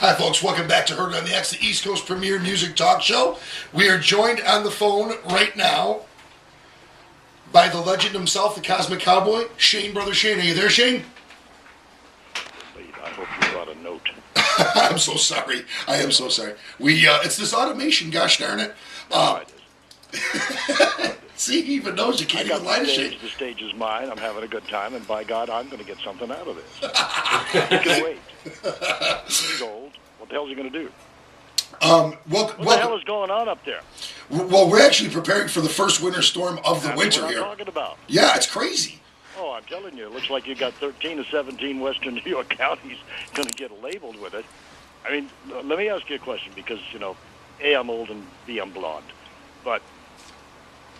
Hi, folks. Welcome back to Heard on the X, the East Coast premier music talk show. We are joined on the phone right now by the legend himself, the Cosmic Cowboy, Shane. Brother Shane. Are you there, Shane? I hope you brought a note. I'm so sorry. I am so sorry. It's this automation, gosh darn it. See, he even knows you can't even lie to Shane. The stage is mine. I'm having a good time, and by God, I'm going to get something out of this. He can wait. He's old. What the hell is he going to do? What the hell is going on up there? Well, we're actually preparing for the first winter storm of the winter what here. I'm talking about. Yeah, it's crazy. Oh, I'm telling you, it looks like you got 13 to 17 western New York counties going to get labeled with it. I mean, let me ask you a question because, A, I'm old, and B, I'm blonde. But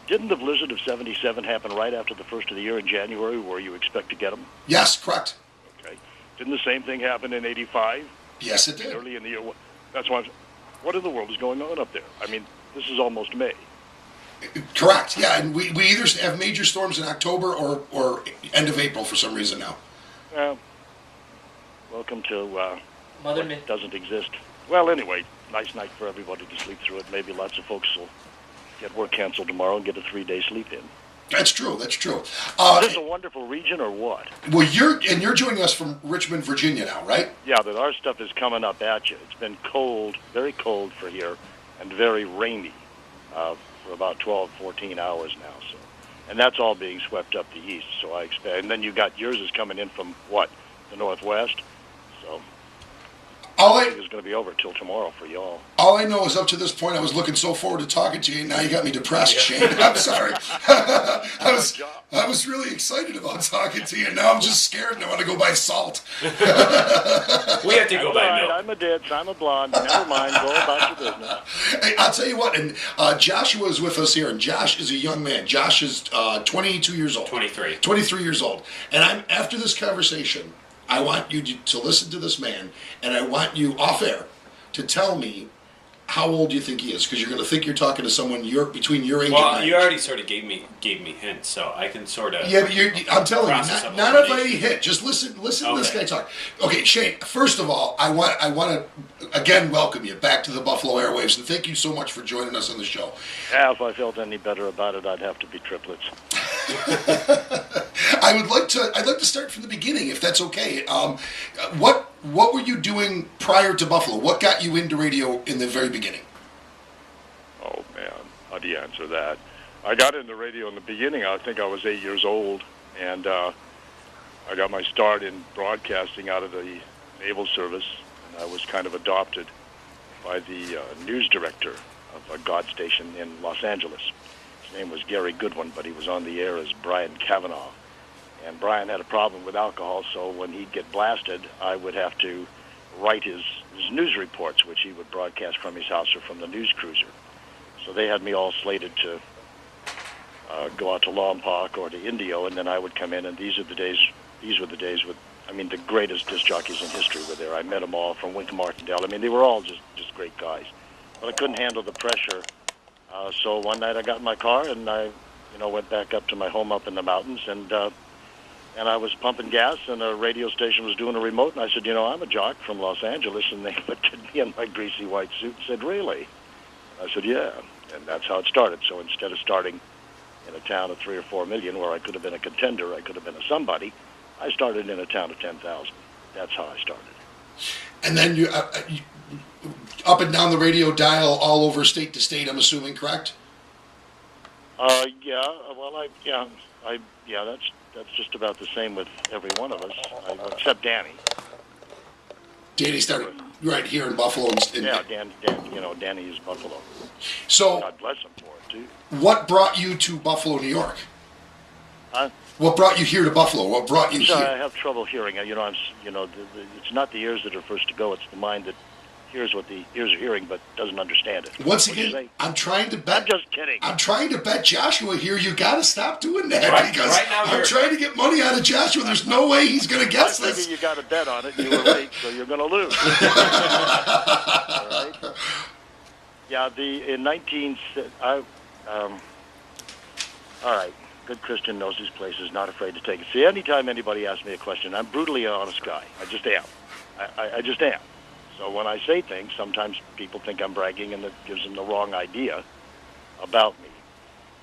didn't the blizzard of 77 happen right after the first of the year in January where you expect to get them? Yes, correct. Okay. Didn't the same thing happen in 85? Yes, it did. Early in the year. That's why what in the world is going on up there? I mean, this is almost May. Correct, yeah. And we either have major storms in October or end of April for some reason now. Welcome to Mother Myth doesn't exist. Well, anyway, nice night for everybody to sleep through it. Maybe lots of folks will get work canceled tomorrow and get a 3-day sleep in. That's true. That's true. Is this a wonderful region or what? Well, you're joining us from Richmond, Virginia now, right? Yeah, but our stuff is coming up at you. It's been cold, very cold for here, and very rainy for about 12, 14 hours now. So, and that's all being swept up the east. So I expect, and then you got yours is coming in from what, the northwest. So. I think it's going to be over till tomorrow for y'all. All I know is up to this point, I was looking so forward to talking to you, and now you got me depressed, Shane. I'm sorry. I was really excited about talking to you, and now I'm just scared and I want to go buy salt. We have to go buy milk. I'm a ditz. I'm a blonde. Never mind. Go about your business. Hey, I'll tell you what, and Joshua is with us here, and Josh is a young man. Josh is 22 years old. 23. 23 years old. And after this conversation, I want you to listen to this man, and I want you off air to tell me how old you think he is, because you're going to think you're talking to someone between your age and my age. Well, you already sort of gave me hints, so I can sort of. Yeah, but I'm telling you, not of any hit. Just listen to this guy talk. Okay, Shane. First of all, I want to again welcome you back to the Buffalo airwaves, and thank you so much for joining us on the show. Yeah, if I felt any better about it, I'd have to be triplets. I'd like to start from the beginning, if that's okay. What were you doing prior to Buffalo? What got you into radio in the very beginning? Oh man, how do you answer that? I got into radio in the beginning. I think I was 8 years old, and I got my start in broadcasting out of the Naval Service, and I was kind of adopted by the news director of a God station in Los Angeles. His name was Gary Goodwin, but he was on the air as Brian Cavanaugh. And Brian had a problem with alcohol, so when he'd get blasted, I would have to write his news reports, which he would broadcast from his house or from the news cruiser. So they had me all slated to go out to Lompoc or to Indio, and then I would come in, and these were the days with, the greatest disc jockeys in history were there. I met them all from Wink Martindale. They were all just great guys. But I couldn't handle the pressure. So one night I got in my car, and I went back up to my home up in the mountains, and I was pumping gas, and a radio station was doing a remote, and I said, I'm a jock from Los Angeles, and they looked at me in my greasy white suit and said, really? I said, yeah, and that's how it started. So instead of starting in a town of 3 or 4 million where I could have been a contender, I could have been a somebody, I started in a town of 10,000. That's how I started. And then you up and down the radio dial all over state to state, I'm assuming, correct? That's just about the same with every one of us, except Danny. Danny started right here in Buffalo. Danny is Buffalo. So, God bless him for it, too. What brought you to Buffalo, New York? Huh? What brought you here to Buffalo? What brought you here? I have trouble hearing. It's not the ears that are first to go. It's the mind that hears what the ears are hearing, but doesn't understand it. Once again, I'm trying to bet. I'm just kidding. I'm trying to bet Joshua here. You got to stop doing that because right now I'm trying to get money out of Joshua. There's no way he's going to guess I this. figure you got a bet on it. You were late, so you're going to lose. All right. Yeah. All right. Good Christian knows his place, is not afraid to take it. See, anytime anybody asks me a question, I'm brutally honest guy. I just am. I just am. So when I say things, sometimes people think I'm bragging, and it gives them the wrong idea about me.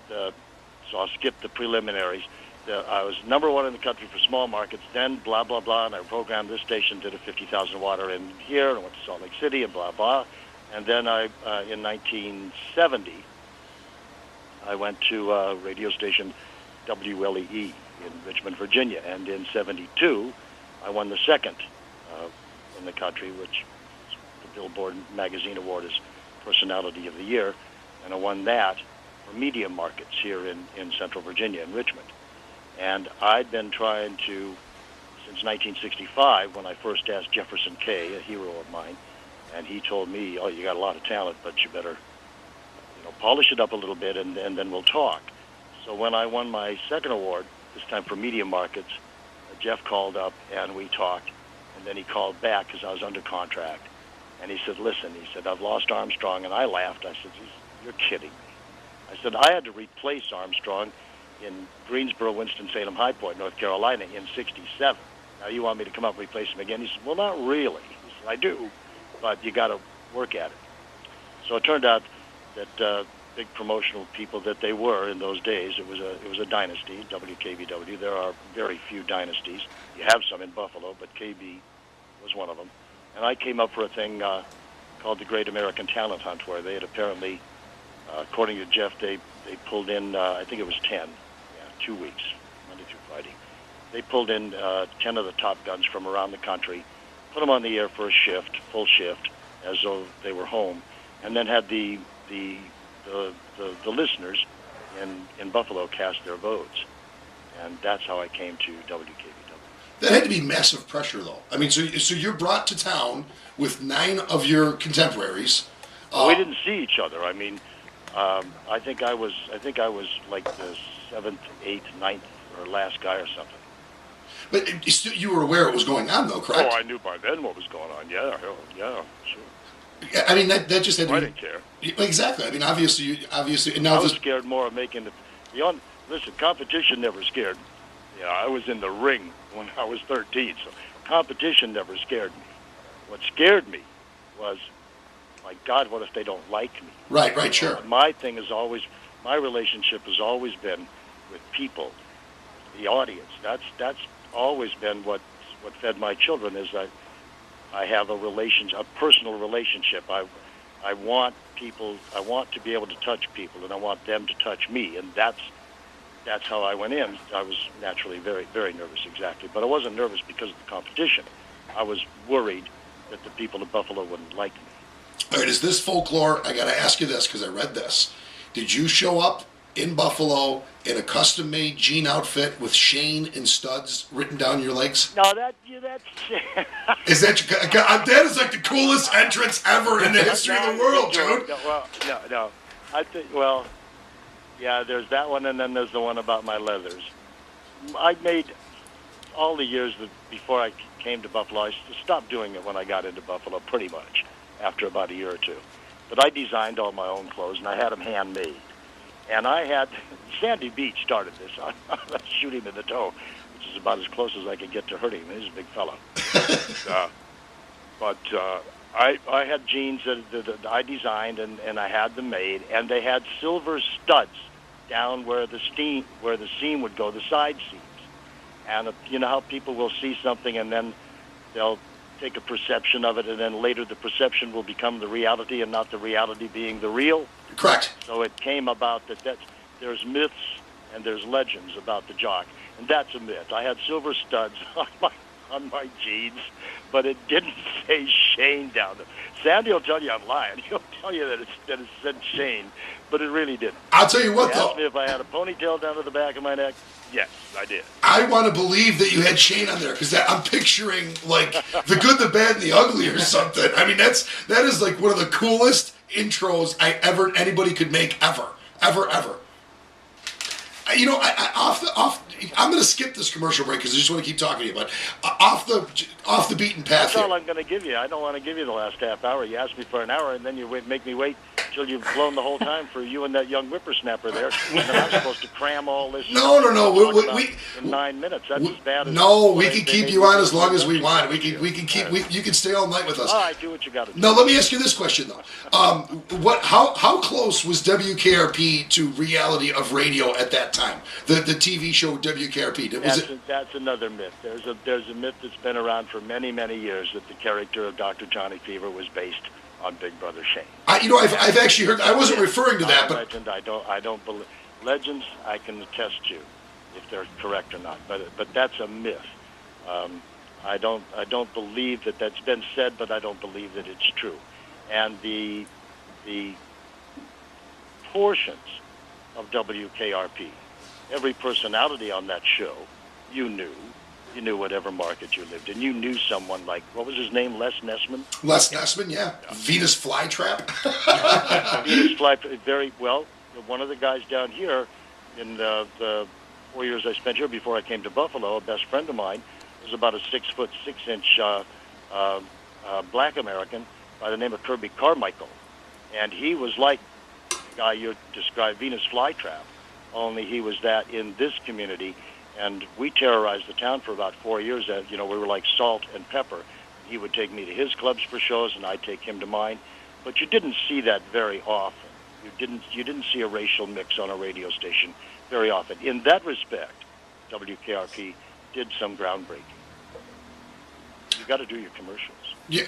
So I'll skip the preliminaries. I was #1 in the country for small markets, then blah, blah, blah, and I programmed this station, did a 50,000 water in here, and I went to Salt Lake City, and blah, blah. And then in 1970, I went to a radio station, WLEE, in Richmond, Virginia. And in 72, I won the second in the country, which the Billboard Magazine Award is Personality of the Year. And I won that for medium markets here in Central Virginia, in Richmond. And I'd been trying to, since 1965, when I first asked Jefferson Kay, a hero of mine, and he told me, oh, you got a lot of talent, but you better polish it up a little bit, and then we'll talk. So when I won my second award, this time for medium markets, Jeff called up, and we talked, and then he called back because I was under contract. And he said, listen, he said, I've lost Armstrong. And I laughed. I said, you're kidding me. I said, I had to replace Armstrong in Greensboro, Winston-Salem, High Point, North Carolina in 67. Now you want me to come up and replace him again? He said, well, not really. He said, I do, but you got to work at it. So it turned out that big promotional people that they were in those days, it was a dynasty, WKBW. There are very few dynasties. You have some in Buffalo, but KB was one of them. And I came up for a thing called the Great American Talent Hunt, where they had apparently, according to Jeff, they pulled in, I think it was 10, 2 weeks, Monday through Friday. They pulled in 10 of the top guns from around the country, put them on the air for a shift, full shift, as though they were home, and then had the listeners in Buffalo cast their votes. And that's how I came to WKBW. That had to be massive pressure, though. I mean, so you're brought to town with 9 of your contemporaries. We didn't see each other. I mean, I think I was like the 7th, 8th, 9th, or last guy or something. But you were aware it was going on, though, correct? Oh, I knew by then what was going on. Yeah, sure. I mean, that just had to be... I didn't care. Exactly. I mean, obviously. Now I was scared more of making the... Listen, competition never scared me. I was in the ring when I was 13, so competition never scared me. What scared me was, my God, what if they don't like me? Right, sure. My relationship has always been with people, the audience. That's always been what fed my children, is that I have a personal relationship. I want to be able to touch people, and I want them to touch me, and that's how I went in. I was naturally very, very nervous, exactly. But I wasn't nervous because of the competition. I was worried that the people of Buffalo wouldn't like me. All right, is this folklore? I got to ask you this because I read this. Did you show up in Buffalo in a custom-made jean outfit with Shane and studs written down your legs? No, that's... Is that is like the coolest entrance ever in the history of the world, dude. No. I think, yeah, there's that one, and then there's the one about my leathers. I made all the years before I came to Buffalo. I stopped doing it when I got into Buffalo, pretty much, after about a year or two. But I designed all my own clothes, and I had them handmade. And I had... Sandy Beach started this. I shoot him in the toe, which is about as close as I could get to hurting him. He's a big fellow. But I had jeans that I designed, and I had them made, and they had silver studs down where the seam would go, the side seams. And you know how people will see something and then they'll take a perception of it, and then later the perception will become the reality, and not the reality being the real? Correct. So it came about that there's myths and there's legends about the jock, and that's a myth. I had silver studs on my jeans, but it didn't say Shane down there. Sandy will tell you I'm lying. He'll tell you that it said Shane, but it really didn't. I'll tell you what, He though. asked me if I had a ponytail down to the back of my neck. Yes, I did. I want to believe that you had Shane on there, because I'm picturing like the good, the bad, and the ugly or something. I mean, that is like one of the coolest intros anybody could make ever. I'm going to skip this commercial break because I just want to keep talking to you. But off the beaten path. That's all I'm going to give you. I don't want to give you the last half hour. You asked me for an hour, and then you make me wait till you've blown the whole time for you and that young whippersnapper there. And then I'm supposed to cram all this. No. In 9 minutes. That's as bad as. No, we can keep you on as long as we want. We can keep. You can stay all night with us. All right, do what you got to do. Now, let me ask you this question though: how close was WKRP to reality of radio at that time? The TV show WKRP. That's another myth. There's a myth that's been around for many years that the character of Dr. Johnny Fever was based on Big Brother Shane. I've actually heard. I wasn't referring to that, but legend. I don't believe legends. I can attest to if they're correct or not. But that's a myth. I don't believe that that's been said, but I don't believe that it's true. And the portions of WKRP, every personality on that show, you knew whatever market you lived in. You knew someone like, what was his name, Les Nessman? Les Nessman, yeah. Venus Flytrap. Venus Flytrap, very well. One of the guys down here in the 4 years I spent here before I came to Buffalo, a best friend of mine, was about a 6'6" black American by the name of Kirby Carmichael. And he was like the guy you described, Venus Flytrap, only he was that in this community. And we terrorized the town for about 4 years. We were like salt and pepper. He would take me to his clubs for shows, and I'd take him to mine. But you didn't see that very often. You didn't see a racial mix on a radio station very often. In that respect, WKRP did some groundbreaking. You got to do your commercials. Yeah,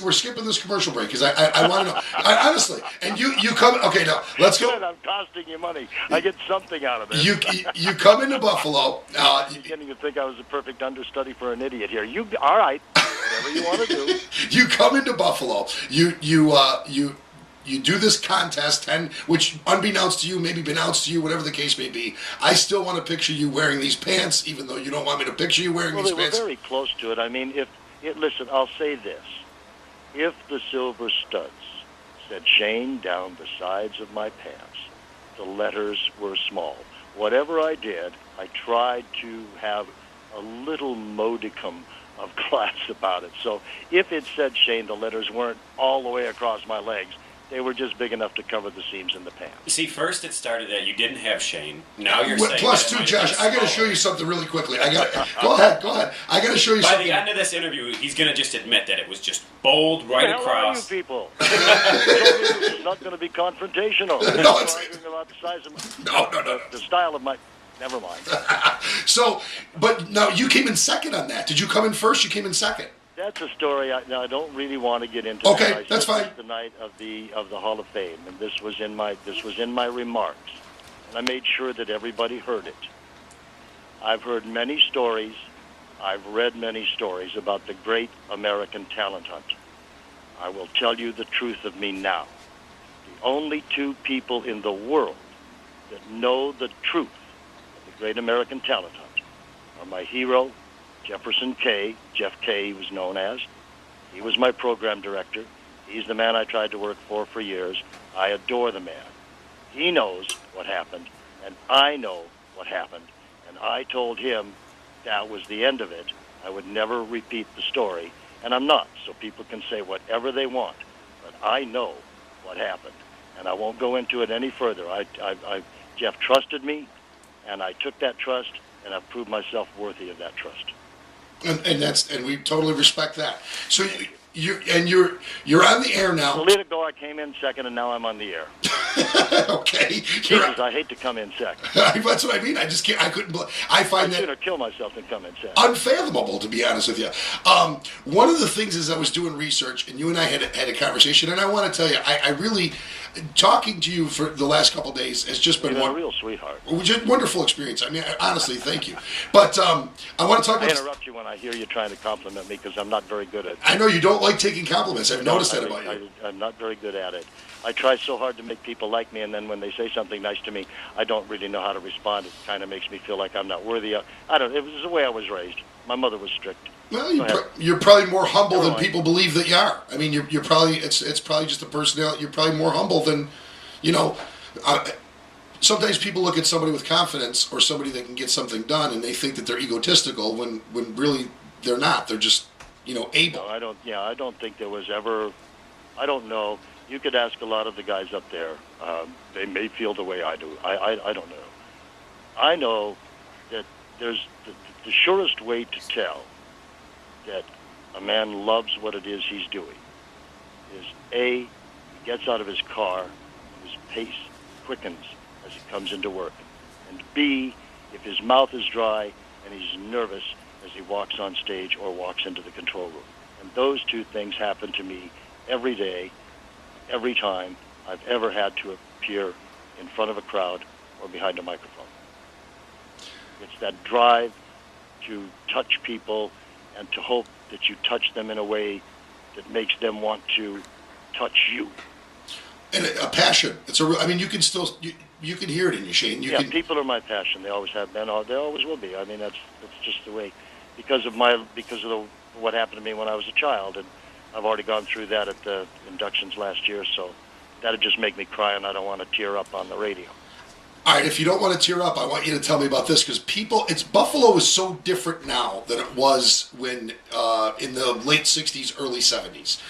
we're skipping this commercial break because I want to know. Honestly, and you come. Okay, now let's go. I'm costing you money. I get something out of it. You come into Buffalo. You're beginning to think I was a perfect understudy for an idiot here. All right, whatever you want to do. You come into Buffalo. You do this contest, which unbeknownst to you, maybe beknownst to you, whatever the case may be, I still want to picture you wearing these pants, even though you don't want me to picture you wearing these pants. Well, they were very close to it. I mean, listen, I'll say this. If the silver studs said Shane down the sides of my pants, the letters were small. Whatever I did, I tried to have a little modicum of class about it. So if it said Shane, the letters weren't all the way across my legs. They were just big enough to cover the seams in the pants. See, first it started that you didn't have Shane. Now you're saying plus two, Josh. I got to show you something really quickly. Go ahead. I got to show you something. By the end of this interview, he's going to just admit that it was just bold right across. How are you people? It's not going to be confrontational. No, it's about the size of no. The style of my. Never mind. But now you came in second on that. Did you come in first? You came in second. That's a story I don't really want to get into. Okay, that's fine. The night of the Hall of Fame, and this was in my remarks, and I made sure that everybody heard it. I've heard many stories, I've read many stories about the great American talent hunt. I will tell you the truth of me now. The only two people in the world that know the truth of the great American talent hunt are my hero, Jefferson K. Jeff K. he was known as. He was my program director. He's the man I tried to work for years. I adore the man. He knows what happened, and I know what happened. And I told him that was the end of it. I would never repeat the story, and I'm not. So people can say whatever they want, but I know what happened, and I won't go into it any further. Jeff trusted me, and I took that trust, and I've proved myself worthy of that trust. And we totally respect that. So you're on the air now. So let it go. I came in second, and now I'm on the air. Okay. Jesus, I hate to come in second. That's what I mean. I just can't. I couldn't. I find that sooner kill myself than come in second. Unfathomable, to be honest with you. One of the things is I was doing research, and you and I had a conversation, and I want to tell you, I really talking to you for the last couple of days has just been a real sweetheart. Just wonderful experience. I mean, honestly, thank you. But I want to talk about. I interrupt you when I hear you trying to compliment me because I'm not very good at it. I know you don't like taking compliments. I've noticed that about you. I'm not very good at it. I try so hard to make people like me, and then when they say something nice to me, I don't really know how to respond. It kind of makes me feel like I'm not worthy of. It was the way I was raised. My mother was strict. Well, you're probably more humble than people believe that you are. I mean, you're probably it's probably just a personality. You're probably more humble than, sometimes people look at somebody with confidence or somebody that can get something done, and they think that they're egotistical when really they're not. They're just able. No, I don't think there was ever I don't know. You could ask a lot of the guys up there. They may feel the way I do. I don't know. I know that there's the surest way to tell that a man loves what it is he's doing is A, he gets out of his car, his pace quickens as he comes into work, and B, if his mouth is dry and he's nervous as he walks on stage or walks into the control room. And those two things happen to me every day, every time I've ever had to appear in front of a crowd or behind a microphone. It's that drive to touch people and to hope that you touch them in a way that makes them want to touch you. And a passion. I mean, you can still, you can hear it in you, Shane. People are my passion. They always have been. They always will be. I mean, that's just the way, because of what happened to me when I was a child, and I've already gone through that at the inductions last year. So that'd just make me cry, and I don't want to tear up on the radio. All right, if you don't want to tear up, I want you to tell me about this, because Buffalo is so different now than it was when in the late '60s, early '70s.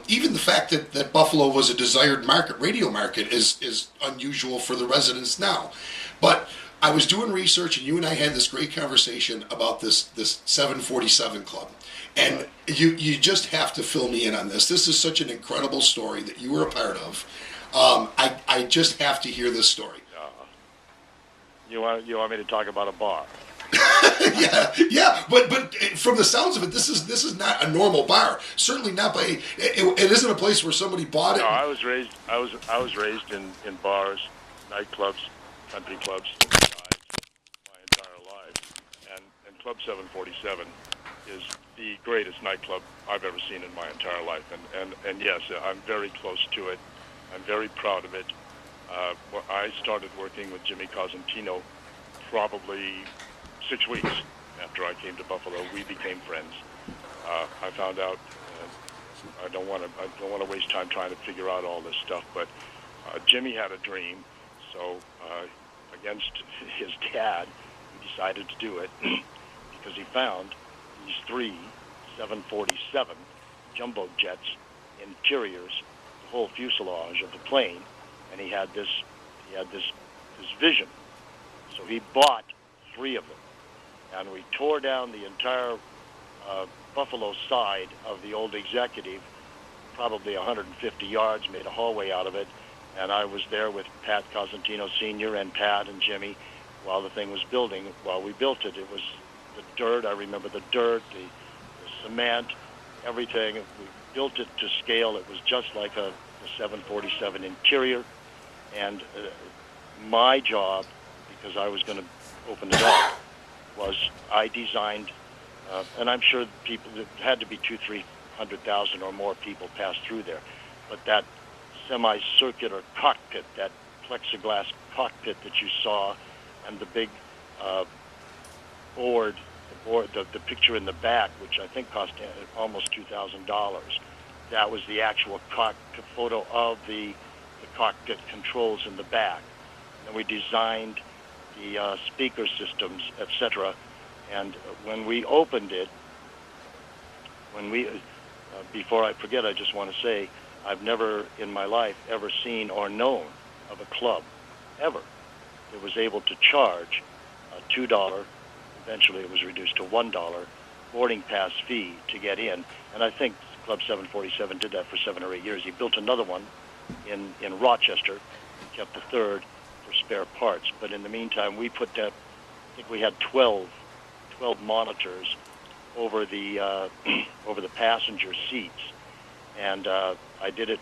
Even the fact that Buffalo was a desired radio market is unusual for the residents now. But I was doing research, and you and I had this great conversation about this 747 Club. And you just have to fill me in on this. This is such an incredible story that you were a part of. I just have to hear this story. You want me to talk about a bar? yeah, but from the sounds of it, this is not a normal bar. Certainly not by. It isn't a place where somebody bought it. No, I was raised in bars, nightclubs, country clubs, my entire life, and Club 747 is the greatest nightclub I've ever seen in my entire life. And yes, I'm very close to it. I'm very proud of it. I started working with Jimmy Cosentino probably 6 weeks after I came to Buffalo. We became friends. I found out. I don't want to waste time trying to figure out all this stuff, but Jimmy had a dream. So against his dad, he decided to do it because he found these 3 747 jumbo jets, interiors, the whole fuselage of the plane. And he had this vision. So he bought 3 of them, and we tore down the entire Buffalo side of the old Executive, probably 150 yards, made a hallway out of it, and I was there with Pat Cosentino Sr. and Pat and Jimmy while the thing was building. While we built it, it was the dirt. I remember the dirt, the cement, everything. We built it to scale. It was just like a 747 interior. And my job, because I was going to open it up, was I designed, and I'm sure people, there had to be 200,000-300,000 or more people pass through there, but that semicircular cockpit, that plexiglass cockpit that you saw, and the big the picture in the back, which I think cost almost $2,000, that was the actual cockpit photo of the cockpit controls in the back. And we designed the speaker systems, etc. And when we opened it, before I forget, I just want to say, I've never in my life ever seen or known of a club, ever, that was able to charge a $2, eventually it was reduced to $1, boarding pass fee to get in. And I think Club 747 did that for 7 or 8 years. He built another one in Rochester, kept the third for spare parts. But in the meantime, we put that, I think we had 12 monitors over the over the passenger seats. And I did it,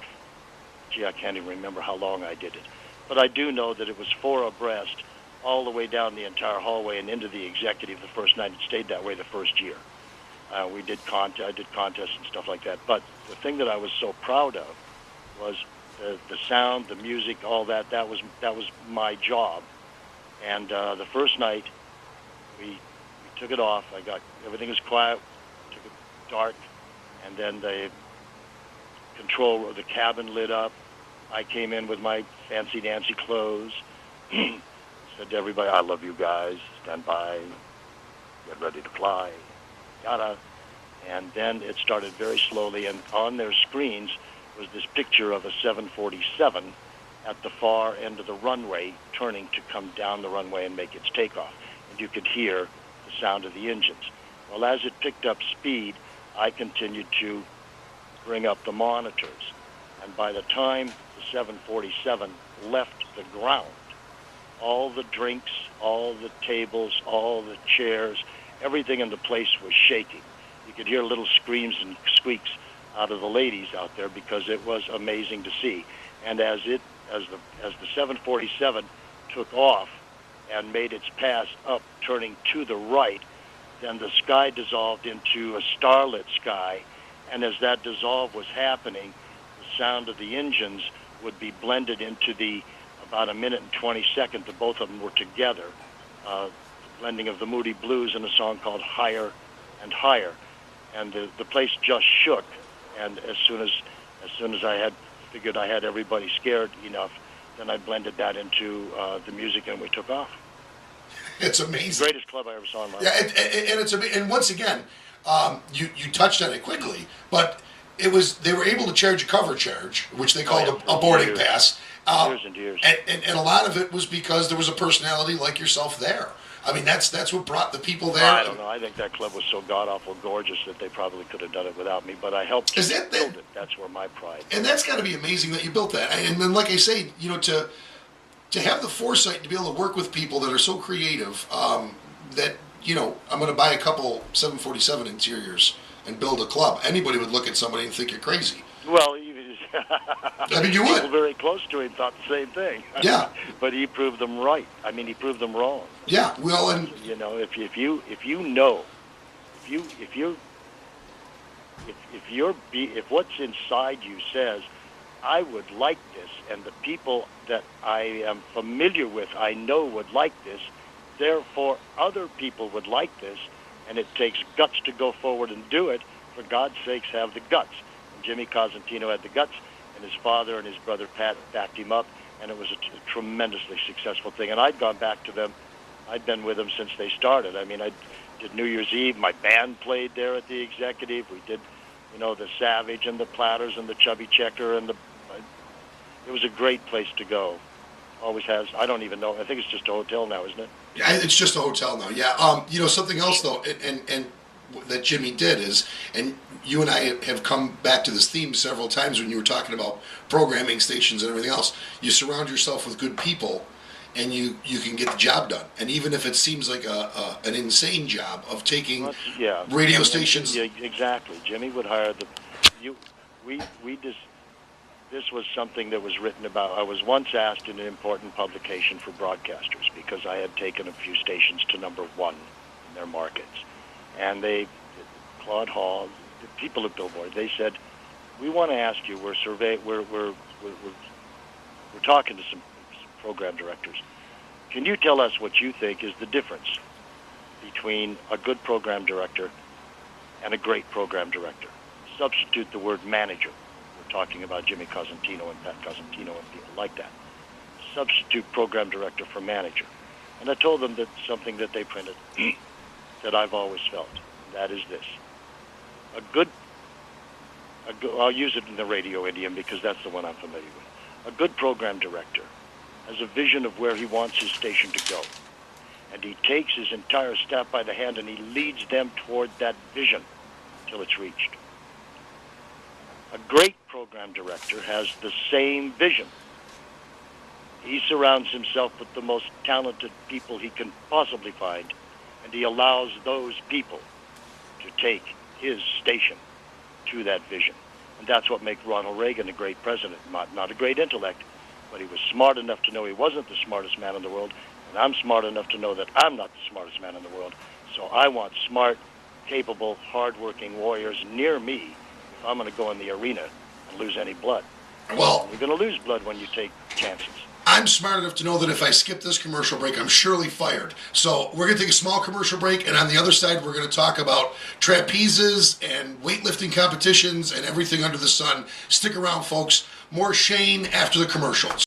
I can't even remember how long I did it. But I do know that it was 4 abreast all the way down the entire hallway and into the Executive the first night. It stayed that way the first year. I did contests and stuff like that. But the thing that I was so proud of was the sound, the music, all that. That was my job. And the first night, we took it off. Everything was quiet. Took it dark, and then the cabin lit up. I came in with my fancy dancy clothes. Said to everybody, "I love you guys. Stand by. Get ready to fly." Yada. And then it started very slowly, and on their screens was this picture of a 747 at the far end of the runway turning to come down the runway and make its takeoff. And you could hear the sound of the engines. Well, as it picked up speed, I continued to bring up the monitors. And by the time the 747 left the ground, all the drinks, all the tables, all the chairs, everything in the place was shaking. You could hear little screams and squeaks out of the ladies out there because it was amazing to see. And as the 747 took off and made its pass up, turning to the right, then the sky dissolved into a starlit sky. And as that dissolve was happening, the sound of the engines would be blended into the about a minute and 20 seconds that both of them were together. The blending of the Moody Blues and a song called Higher and Higher. And the place just shook. And as soon as I had figured I had everybody scared enough, then I blended that into the music and we took off. It's amazing. Greatest club I ever saw in my life. Yeah, and it's and once again, you touched on it quickly, but they were able to charge a cover charge, which they called a boarding pass. Years and years. And a lot of it was because there was a personality like yourself there. I mean, that's what brought the people there. I don't know. I think that club was so god-awful gorgeous that they probably could have done it without me, but I helped build it. That's where my pride. And that's got to be amazing that you built that. And then, like I say, to have the foresight to be able to work with people that are so creative, that, I'm going to buy a couple 747 interiors and build a club. Anybody would look at somebody and think you're crazy. Well, I mean, you would. People very close to him thought the same thing. Yeah. But he proved them right. I mean, he proved them wrong. Yeah. Well, and if what's inside you says, I would like this, and the people that I am familiar with, I know would like this, therefore other people would like this, and it takes guts to go forward and do it. For God's sakes, have the guts. And Jimmy Cosentino had the guts, and his father and his brother Pat backed him up, and it was a tremendously successful thing. And I'd gone back to them. I'd been with them since they started. I mean, I did New Year's Eve. My band played there at the Executive. We did, the Savage and the Platters and the Chubby Checker, and it was a great place to go. Always has. I don't even know. I think it's just a hotel now, isn't it? Yeah, it's just a hotel now. Yeah. Something else though, and that Jimmy did is, and you and I have come back to this theme several times when you were talking about programming stations and everything else. You surround yourself with good people, and you can get the job done. And even if it seems like an insane job of taking radio stations. Yeah, exactly. Jimmy would hire This was something that was written about. I was once asked in an important publication for broadcasters because I had taken a few stations to number one in their markets. And Claude Hall, the people at Billboard, they said, we want to ask you, we're talking to some program directors. Can you tell us what you think is the difference between a good program director and a great program director? Substitute the word manager. Talking about Jimmy Cosentino and Pat Cosentino and people like that. Substitute program director for manager. And I told them that something that they printed that I've always felt. That is this. I'll use it in the radio idiom because that's the one I'm familiar with. A good program director has a vision of where he wants his station to go. And he takes his entire staff by the hand and he leads them toward that vision until it's reached. A great program director has the same vision. He surrounds himself with the most talented people he can possibly find, and he allows those people to take his station to that vision. And that's what makes Ronald Reagan a great president. Not a great intellect, but he was smart enough to know he wasn't the smartest man in the world, and I'm smart enough to know that I'm not the smartest man in the world. So I want smart, capable, hardworking warriors near me if I'm going to go in the arena and lose any blood. Well, you're going to lose blood when you take chances. I'm smart enough to know that if I skip this commercial break, I'm surely fired. So we're going to take a small commercial break, and on the other side, we're going to talk about trapezes and weightlifting competitions and everything under the sun. Stick around, folks. More Shane after the commercials.